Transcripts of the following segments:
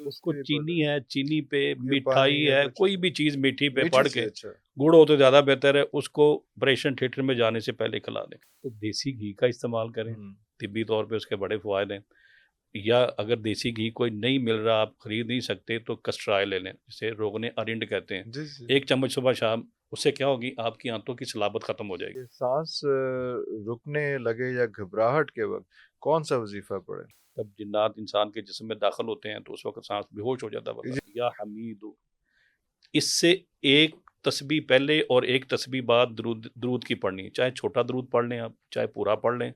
اس کو پہ چینی ہے، چینی پہ، یہ مٹھائی پانی ہے ہے، کچھ کوئی بھی چیز میٹھی پہ میٹھی پڑھ سے کے اچھا گڑ ہو تو زیادہ بہتر ہے، اس کو آپریشن تھیٹر میں جانے سے پہلے کھلا دیں. تو دیسی گھی کا استعمال کریں، طبی طور پہ اس کے بڑے فوائد ہیں. یا اگر دیسی گھی کوئی نہیں مل رہا، آپ خرید نہیں سکتے، تو کسٹر آئل لے لیں، جسے روغن ارنڈ کہتے ہیں. جی جی 1 چمچ صبح شام، اس سے کیا ہوگی، آپ کی آنتوں کی صلابت ختم ہو جائے گی. کہ سانس رکنے لگے یا گھبراہٹ کے وقت کون سا وظیفہ پڑھے؟ جب جنات انسان کے جسم میں داخل ہوتے ہیں تو اس وقت سانس بے ہوش ہو جاتا ہے. یا حمید، اس سے ایک تسبیح پہلے اور ایک تسبیح بعد درود کی پڑھنی ہے. چاہے چھوٹا درود پڑھ لیں آپ، چاہے پورا پڑھ لیں.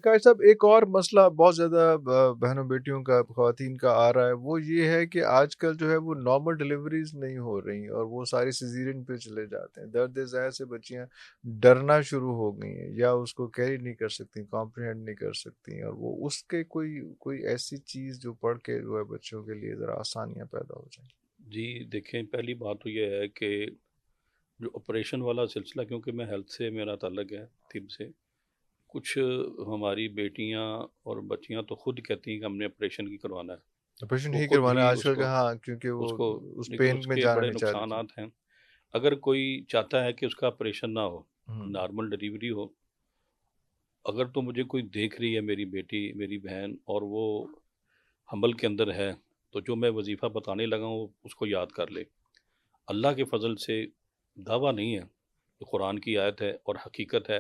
قائد صاحب ایک اور مسئلہ بہت زیادہ بہنوں بیٹیوں کا خواتین کا آ رہا ہے، وہ یہ ہے کہ آج کل جو ہے وہ نارمل ڈیلیوریز نہیں ہو رہی اور وہ ساری سیزیرین پہ چلے جاتے ہیں. درد ذیل سے بچیاں ڈرنا شروع ہو گئی ہیں یا اس کو کیری نہیں کر سکتی، کمپریہینڈ نہیں کر سکتی، اور وہ اس کے کوئی ایسی چیز جو پڑھ کے جو ہے بچوں کے لیے ذرا آسانیاں پیدا ہو جائیں. جی دیکھیں، پہلی بات تو یہ ہے کہ جو آپریشن والا سلسلہ، کیونکہ میں ہیلتھ سے میرا تعلق ہے، طب سے، کچھ ہماری بیٹیاں اور بچیاں تو خود کہتی ہیں کہ ہم نے آپریشن کی کروانا ہے. آپریشن وہ ہی خود کروانا ہی آج کل کا، ہاں کیونکہ وہ اس کو اس پین اس میں کے جانا بڑے نہیں چاہ رہی تھی. نقصانات ہیں. اگر کوئی چاہتا ہے کہ اس کا آپریشن نہ ہو، ہوں نارمل ڈلیوری ہو، اگر تو مجھے کوئی دیکھ رہی ہے، میری بیٹی، میری بہن، اور وہ حمل کے اندر ہے، تو جو میں وظیفہ بتانے لگا ہوں اس کو یاد کر لے. اللہ کے فضل سے دعویٰ نہیں ہے، یہ قرآن کی آیت ہے اور حقیقت ہے.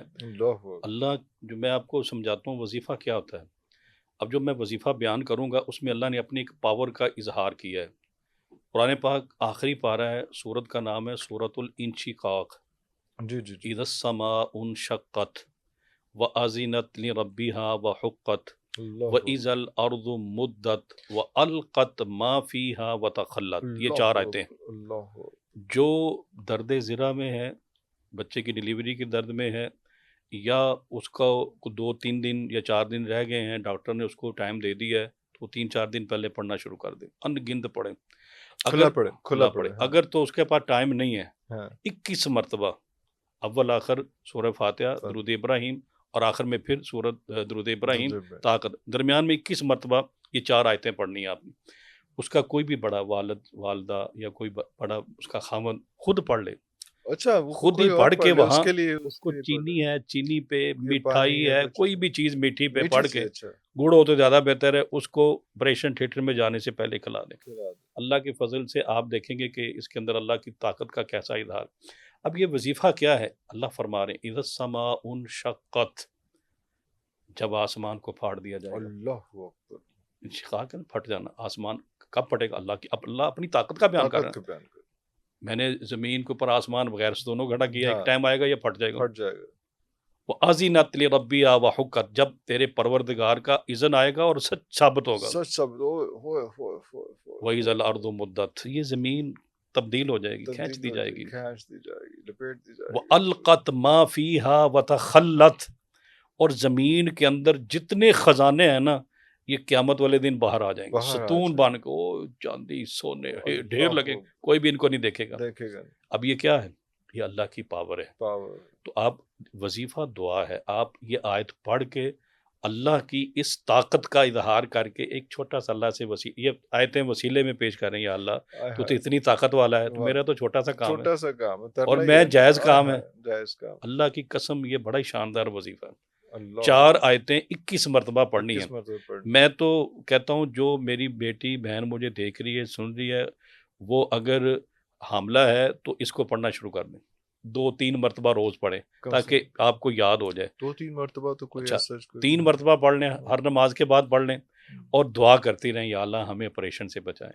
اللہ، جو میں آپ کو سمجھاتا ہوں وظیفہ کیا ہوتا ہے. اب جو میں وظیفہ بیان کروں گا اس میں اللہ نے اپنی ایک پاور کا اظہار کیا ہے. قرآن پاک آخری پارہ ہے، سورت کا نام ہے سورۃ الانشقاق. جی جی جی اذا السماء انشقت وأذنت لربها وحقت وإذا الأرض مدت وألقت ما فيها وتخلت. یہ 4 آیتیں اللہ جو درد ذرا میں ہے، بچے کی ڈیلیوری کے درد میں ہے، یا اس کا 2-3 دن یا 4 دن رہ گئے ہیں، ڈاکٹر نے اس کو ٹائم دے دیا ہے، تو 3-4 دن پہلے پڑھنا شروع کر دیں، ان گنت پڑھیں. کھلا کھلا پڑے. ہاں اگر تو اس کے پاس ٹائم نہیں ہے، ہاں 21 مرتبہ اول آخر سورہ فاتحہ، درود ابراہیم، اور آخر میں پھر سورت درود ابراہیم طاقت، درمیان میں 21 مرتبہ یہ 4 آیتیں پڑھنی ہیں آپ نے. اس کا کوئی بھی بڑا والد، والدہ، یا کوئی بڑا اس کا خاوند خود پڑھ لے، اچھا خود ہی کوئی اور پڑھ کے لے وہاں، اس کے لیے اس کو چینی ہے، چینی پہ، یہ پانی مٹھائی ہے، کچھ کوئی بھی چیز میٹھی پہ میٹھی پڑھ سے کے، اچھا گڑ ہو تو زیادہ بہتر ہے، اس کو آپریشن تھیٹر میں جانے سے پہلے کھلا دیں. کھلا دیں. اللہ کے فضل سے آپ دیکھیں گے کہ اس کے اندر اللہ کی طاقت کا کیسا اظہار. اب یہ وظیفہ کیا ہے؟ اللہ فرما رہے ہیں اذا السماء انشقت، جب آسمان کو پھاڑ دیا جائے گا. اللہ اکبر. انشقاق ہے، پھٹ جانا. آسمان کب پھٹے گا؟ اللہ اپنی طاقت کا بیان کر رہا طاقت ہے. کا بیان کر. میں نے زمین کے اوپر آسمان وغیرہ سے دونوں کھڑا کیا، ایک ہاں ٹائم آئے گا یہ پھٹ جائے گا. پھٹ جائے گا. وَأَذِنَتْ لِرَبِّهَا وَحُقَّتْ، جب تیرے پروردگار کا اذن آئے گا اور سچ ثابت ہوگا. سچ سب ہوئے وَإِذَا الْأَرْضُ مُدَّتْ، یہ زمین تبدیل ہو جائے گی، کھینچ دی جائے گی. کھینچ دی جائے گی، لپیٹ دی جائے گی. وَأَلْقَتْ مَا فِيهَا وَتَخَلَّتْ، اور زمین کے اندر جتنے خزانے ہیں نا، یہ قیامت والے دن باہر آ جائیں گے، باہر آ ستون جائیں بن کے، او چاندی سونے ڈھیر اللہ لگے، کوئی بھی ان کو نہیں دیکھے گا. دیکھے گا. اب یہ کیا ہے؟ یہ اللہ کی پاور ہے. پاور. تو آپ، وظیفہ دعا ہے، آپ یہ آیت پڑھ کے اللہ کی اس طاقت کا اظہار کر کے ایک چھوٹا سا اللہ سے یہ آیتیں وسیلے میں پیش کر رہے ہیں. یا اللہ تو اتنی طاقت والا ہے، تو میرا تو چھوٹا سا کام ہے، چھوٹا سا کام ہے، اور میں جائز کام ہے. جائز کام. اللہ کی قسم یہ بڑا ہی شاندار وظیفہ ہے. اللہ 4 آیتیں 21 مرتبہ پڑھنی ہیں. 21 مرتبہ پڑھنی. میں تو کہتا ہوں جو میری بیٹی بہن مجھے دیکھ رہی ہے، سن رہی ہے، وہ اگر حاملہ ہے تو اس کو پڑھنا شروع کر دیں. 2-3 مرتبہ روز پڑھیں تاکہ آپ کو یاد ہو جائے. 2-3 مرتبہ تو کوئی اچھا، ایسا 3 مرتبہ پڑھ لیں، ہر نماز کے بعد پڑھ لیں، اور دعا کرتی رہیں یا اللہ ہمیں آپریشن سے بچائیں.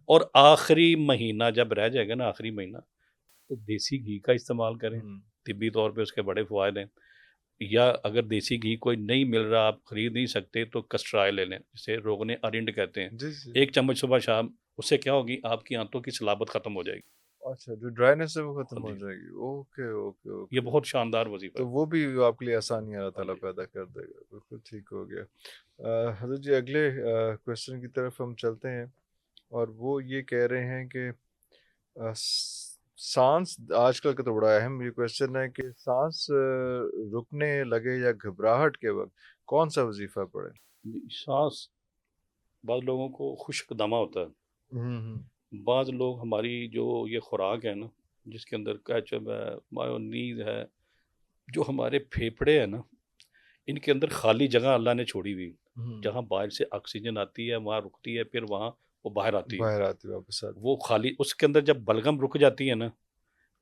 اور آخری مہینہ جب رہ جائے گا نا، آخری مہینہ، تو دیسی گھی کا استعمال کریں، طبی طور پہ اس کے بڑے فوائد ہیں. یا اگر دیسی گھی کوئی نہیں مل رہا، آپ خرید نہیں سکتے، تو کسٹر آئل لے لیں، جسے روغن ارنڈ کہتے ہیں. 1 چمچ صبح شام، اس سے کیا ہوگی، آپ کی آنتوں کی صلابت ختم ہو جائے گی. اچھا، جو ڈرائنس ہے وہ ختم ہو جائے گی. Okay okay okay. یہ بہت شاندار وظیفہ ہے. تو وہ بھی آپ کے لیے آسانی اللہ تعالیٰ پیدا کر دے گا. بالکل ٹھیک ہو گیا. حضرت جی اگلے کویسچن کی طرف ہم چلتے ہیں، اور وہ یہ کہہ رہے ہیں کہ سانس آج کل کا تو بڑا اہم یہ کوشچن ہے کہ سانس رکنے لگے یا گھبراہٹ کے وقت کون سا وظیفہ پڑھے؟ سانس بعض لوگوں کو خشک دمہ ہوتا ہے، ہوں بعض لوگ ہماری جو یہ خوراک ہے نا جس کے اندر کیچپ ہے، مایونیز ہے، جو ہمارے پھیپھڑے ہیں نا ان کے اندر خالی جگہ اللہ نے چھوڑی ہوئی، ہوں جہاں باہر سے آکسیجن آتی ہے وہاں رکتی ہے، پھر وہاں وہ باہر آتی ہے، باہر آتی واپس آتی وہ خالی اس کے اندر جب بلغم رک جاتی ہے نا،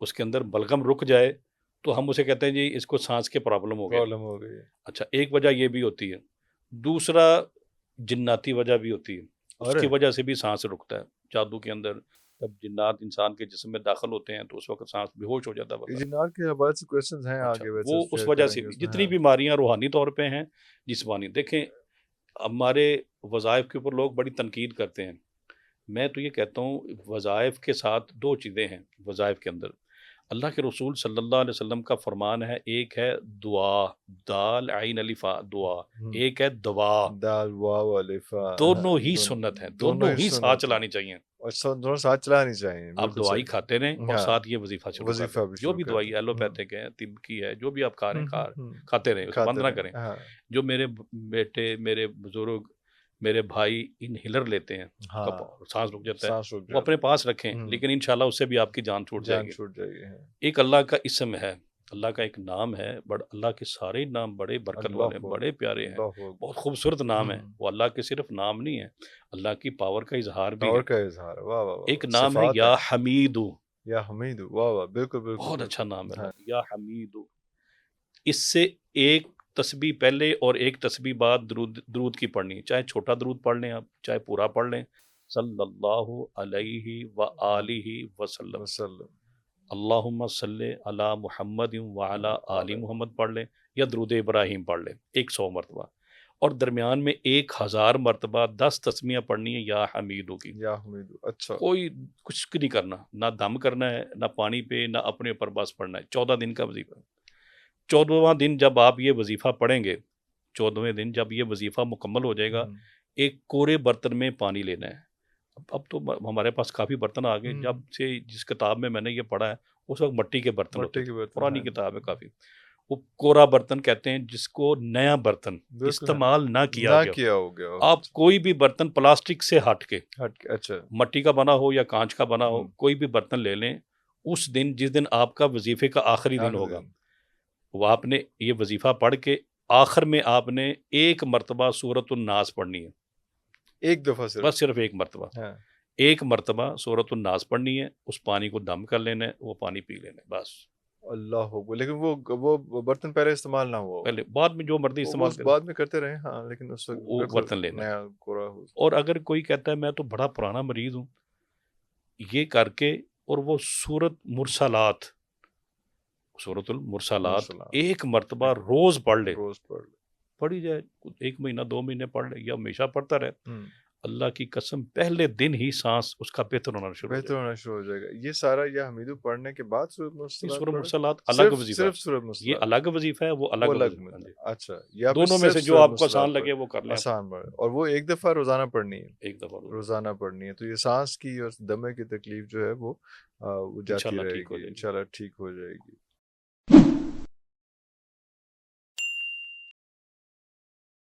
اس کے اندر بلغم رک جائے تو ہم اسے کہتے ہیں جی اس کو سانس کے پرابلم ہو گیا۔ پرابلم ہو گئی ہے۔ اچھا ایک وجہ یہ بھی ہوتی ہے، دوسرا جناتی وجہ بھی ہوتی ہے، اس ارے کی وجہ سے بھی سانس رکتا ہے، جادو کے اندر جب جنات انسان کے جسم میں داخل ہوتے ہیں تو اس وقت سانس بے ہوش ہو جاتا ہے یہ بندہ۔ جنات کے حوالے سے کوشچنز ہیں اچھا آگے ویسے وہ اس شیئر وجہ کریں سے گے بھی اس میں۔ جتنی ہاں بیماریاں روحانی طور پہ ہیں جسمانی، دیکھیں ہمارے وظائف کے اوپر لوگ بڑی تنقید کرتے ہیں، میں تو یہ کہتا ہوں وظائف کے ساتھ دو چیزیں ہیں وظائف کے اندر، اللہ کے رسول صلی اللہ علیہ وسلم کا فرمان ہے، ایک ہے دعا، دال عین الفا دعا، ہوں، ایک ہے دوا، دال واو الفا، ہاں، دونوں ہی دونوں سنت ہیں، دونوں دونوں ہی ہی ساتھ سنت ہے چلانی چاہیے۔ اور دونوں ساتھ چلانی چاہیے، آپ بالکل دوائی صحیح۔ کھاتے رہیں اور ہاں ساتھ یہ وظیفہ شروع کر دیں، وظیفہ بھی جو شروع بھی کر دوائی دیں۔ ایلوپیتھک ہے، طب کی ہے، جو بھی آپ کھا رہے ہیں ہوں، کھاتے رہیں، اسے بند کھاتے نہ رہیں، کریں۔ ہاں جو میرے بیٹے، میرے بزرگ، میرے بھائی انہیلر لیتے ہیں، ہاں، سانس رک جاتا ہے، سانس رک وہ اپنے جاتا پاس رکھیں، ہے، لیکن انشاءاللہ اس سے بھی آپ کی جان چھوٹ جائے جان گی۔ چھوٹ جائے گی، ہاں۔ ایک اللہ کا اسم ہے، اللہ کا ایک نام ہے، اللہ کے سارے نام بڑے برکت والے ہیں، اللہ بڑے پیارے ہیں، اللہ بہت خوبصورت نام ہیں، ہوں، وہ اللہ کے صرف نام نہیں ہے، اللہ کی پاور کا اظہار بھی پاور ہے۔ کا اظہار، واہ واہ واہ ایک واہ، نام ہے صفات یا ہیں، حمیدو، یا حمید، واہ واہ، بالکل بالکل بہت اچھا بالکل، نام ہے ہاں۔ اللہ کا، یا حمیدو۔ اس سے ایک تسبیح پہلے اور ایک تسبیح بعد درود کی پڑھنی ہے، چاہے چھوٹا درود پڑھ لیں آپ، چاہے پورا پڑھ لیں، صلی اللہ علیہ وآلہ وسلم، وسلم، اللہم صلی علی محمد وعلی آل محمد پڑھ لیں، یا درود ابراہیم پڑھ لیں 100 مرتبہ، اور درمیان میں 1000 مرتبہ 10 تسمیاں پڑھنی ہے یا حمیدو کی۔ یا حمید، اچھا، کوئی کچھ نہیں کرنا، نہ دم کرنا ہے، نہ پانی پہ، نہ اپنے اوپر بس پڑھنا ہے، 14 دن کا وظیفہ۔ 14واں دن جب آپ یہ وظیفہ پڑھیں گے، 14ویں دن جب یہ وظیفہ مکمل ہو جائے گا، ایک کورے برتن میں پانی لینا ہے۔ اب تو ہمارے پاس کافی برتن آ گئے، جب سے جس کتاب میں میں نے یہ پڑھا ہے اس وقت مٹی کے برتن ہوتے مٹی کے تھے، برتن، پرانی ہاں کتاب ہے کافی۔ وہ کورا برتن کہتے ہیں جس کو نیا برتن بالکل، ہاں، استعمال نہ کیا نہ گیا کیا ہو گیا ہو، آپ کوئی بھی برتن پلاسٹک سے ہٹ کے، ہٹ کے، اچھا، مٹی کا بنا ہو یا کانچ کا بنا ہو، ہوں، کوئی بھی برتن لے لیں، اس دن جس دن آپ کا وظیفے کا آخری دن آخری ہوگا، دن، وہ آپ نے یہ وظیفہ پڑھ کے آخر میں آپ نے ایک مرتبہ سورۃ الناس پڑھنی ہے، ایک دفعہ صرف، بس صرف ایک مرتبہ، ہاں، ایک مرتبہ سورۃ الناس پڑھنی ہے، اس پانی کو دم کر لینا ہے، وہ پانی پی لینا ہے، بس۔ اللہ اکبر، لیکن وہ برتن پہلے استعمال نہ ہوا ہو، پہلے بعد میں جو مرضی وہ استعمال کرے بعد میں کرتے رہے، ہاں، لیکن اس وقت وہ بالکل برتن لینا ہے۔ نیا کورا ہو، اور اگر کوئی کہتا ہے میں تو بڑا پرانا مریض ہوں، یہ کر کے اور وہ سورۃ مرسلات، سورۃ المرسلات ماشاءاللہ، ایک مرتبہ روز پڑھ لے، روز پڑھ لے، پڑھی جائے، 1 مہینہ 2 مہینے پڑھ لے یا ہمیشہ پڑھتا رہے، ہوں، اللہ کی قسم پہلے دن ہی سانس اس کا بہتر ہونا شروع ہو بہتر جائے گا۔ ہونا شروع ہو جائے گا۔ یہ سارا یا حمیدو پڑھنے کے بعد سورۃ یہ مرسلات سورہ پڑھے؟ مرسلات الگ صرف وظیفہ صرف ہے، سورۃ یہ مرسلات الگ وظیفہ ہے، وہ وہ الگ الگ وظیفہ ہے، جی۔ اچھا، یا پھر دونوں میں صرف سے جو سورۃ آپ کو آسان مرسلات لگے پڑھے، وہ کر لیں آپ، آسان پڑھے، اور وہ ایک دفعہ روزانہ پڑھنی ہے، ایک دفعہ روزانہ پڑھنی ہے، تو یہ سانس کی اور دمے کی تکلیف جو ہے وہ جاتی انشاءاللہ رہے ٹھیک ہو گی، جائے گی۔ انشاءاللہ ٹھیک ہو جائے گی۔